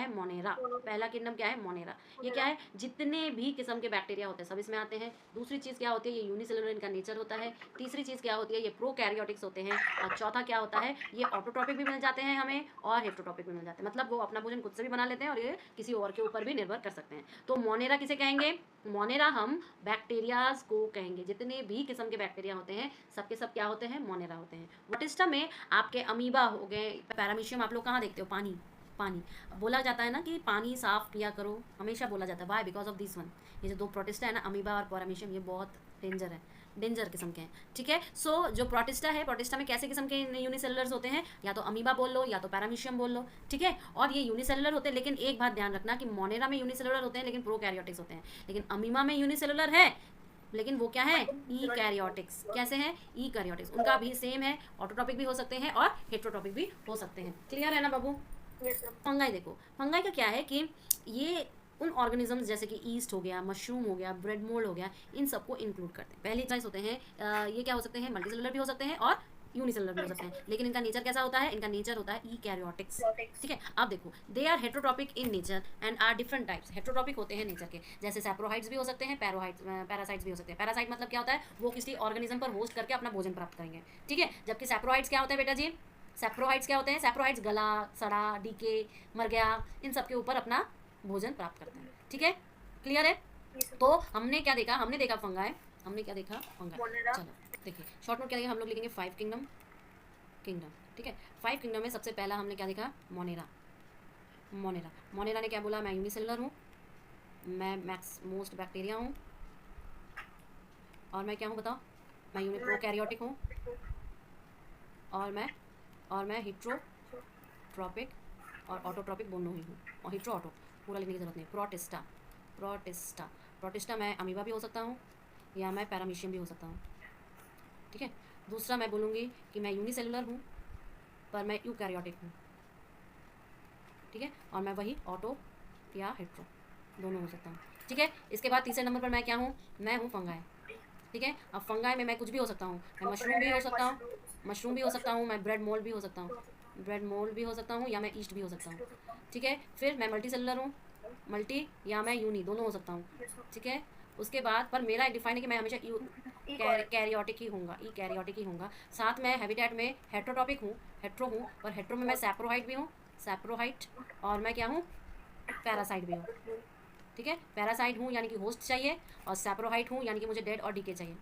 है मोनेरा, पहला किंगडम क्या है मोनेरा। ये क्या है, जितने भी किस्म के बैक्टीरिया होते हैं सब इसमें आते हैं। दूसरी चीज़ क्या होती है, ये यूनिसेलुलर इनका नेचर होता है। तीसरी चीज़ क्या होती है, ये प्रोकैरियोटिक्स होते हैं। और चौथा क्या होता है, ये ऑटोट्रॉपिक भी मिल जाते हैं हमें और हेट्रोट्रॉपिक भी मिल जाते हैं, मतलब वो अपना भोजन खुद से भी बना लेते हैं और ये किसी और के ऊपर भी निर्भर कर सकते हैं। तो मोनेरा किसे कहेंगे, मोनेरा हम बैक्टीरियाज को कहेंगे। जितने भी किस्म के बैक्टीरिया होते हैं सबके सब क्या होते हैं, मोनेरा होते हैं। वोटिस्टा में आपके अमीबा हो गए, पैरामीशियम आप लोग कहाँ देखते हो, पानी पानी बोला जाता है ना कि पानी साफ पिया करो, हमेशा बोला जाता है। Why, because of this one. ये जो दो प्रोटिस्टा है ना, अमीबा और पैरामीशियम, ये बहुत डेंजर है, डेंजर किस्म के हैं। ठीक है, सो जो प्रोटिस्टा है, प्रोटिस्टा में कैसे किस्म के यूनिसेलुलर्स होते हैं, या तो अमीबा बोल लो या तो पैरामीशियम बोल लो। ठीक है, और ये यूनिसेलुलर होते हैं, लेकिन एक बात ध्यान रखना कि मोनेरा में यूनिसेलुलर होते हैं लेकिन प्रोकैरियोटिक्स होते हैं, लेकिन अमीबा में यूनिसेलुलर है लेकिन वो क्या है, ई कैरियोटिक्स। कैसे हैं, ई कैरियोटिक्स। उनका भी सेम है, ऑटोट्रॉपिक भी हो सकते हैं और हेट्रोट्रॉपिक भी हो सकते हैं। क्लियर है ना बाबू। फंगाई देखो, फंगाई का क्या है कि ये उन ऑर्गेनिजम्स जैसे कि ईस्ट हो गया, मशरूम हो गया, ब्रेड मोल्ड हो गया, इन सबको इंक्लूड करते हैं। पहले टाइप्स होते हैं ये क्या हो सकते हैं, मल्टीसेलुलर भी हो सकते हैं और यूनिसेलुलर भी हो सकते हैं, लेकिन इनका नेचर कैसा होता है, इनका नेचर होता है ई कैरियोटिक्स। ठीक है, अब देखो, they are heterotropic in nature and are different types. Heterotropic होते हैं नेचर के, जैसे सैप्रोहाइड्स भी हो सकते हैं, पैरासाइट्स भी हो सकते हैं। पैरासाइट मतलब क्या होता है, वो किसी ऑर्गेनिज्म पर होस्ट करके अपना भोजन प्राप्त करेंगे। ठीक है, जबकि सैप्रोहाइड्स क्या होता है बेटा जी, सैप्रोहाइड्स क्या होते हैं, सैप्रोहाइड्स गला, सड़ा, डीके, मर गया, इन सब के ऊपर अपना भोजन प्राप्त करते हैं। ठीक है, क्लियर है। तो हमने क्या देखा, हमने देखा फंगाई, हमने क्या देखा, फंगाई। चलो देखिए, शॉर्ट नोट क्या देखा हम लोग, लिखेंगे 5 किंगडम। ठीक है, 5 किंगडम में सबसे पहला हमने क्या देखा, मोनेरा। मोनेरा, मोनेरा ने क्या बोला, मैं यूनिसेलुलर हूँ, मैं मैक्स मोस्ट बैक्टीरिया हूँ, और मैं क्या हूँ बताओ, मैं प्रोकैरियोटिक हूँ, और मैं हिट्रोट्रॉपिक और ऑटोट्रॉपिक दोनों ही हूँ। और हिट्रो ऑटो पूरा लिखने की जरूरत नहीं। प्रोटिस्टा, प्रोटिस्टा, प्रोटिस्टा मैं अमीबा भी हो सकता हूँ या मैं पैरामीशियम भी हो सकता हूँ। ठीक है, दूसरा मैं बोलूँगी कि मैं यूनिसेलुलर हूँ पर मैं यूकैरियोटिक हूँ। ठीक है, और मैं वही ऑटो या हेट्रो दोनों हो सकता हूँ। ठीक है, इसके बाद तीसरे नंबर पर मैं क्या हूँ, मैं हूँ फंगाई। ठीक है, अब फंगाई में मैं कुछ भी हो सकता हूँ, मैं मशरूम भी हो सकता हूँ, मशरूम भी हो सकता हूँ, मैं ब्रेड मोल्ड भी हो सकता हूँ, ब्रेड मोल्ड भी हो सकता हूँ, या मैं ईस्ट भी हो सकता हूँ। ठीक है, फिर मैं मल्टी सेलुलर हूँ, मल्टी या मैं यूनी दोनों हो सकता हूँ। ठीक है, उसके बाद पर मेरा डिफाइन है कि मैं हमेशा कैरियोटिक ही हूँगा, ई कैरियोटिक ही हूँगा। साथ में हैबिटेट में हेट्रोटॉपिक हूँ, हेट्रो हूँ, और हेट्रो में मैं सैप्रोहाइट भी हूँ, सैप्रोहाइट, और मैं क्या हूँ, पैरासाइट भी हूँ। ठीक है, पैरासाइट हूँ यानी कि होस्ट चाहिए, और सैप्रोहाइट हूँ यानी कि मुझे डेड और डीके चाहिए।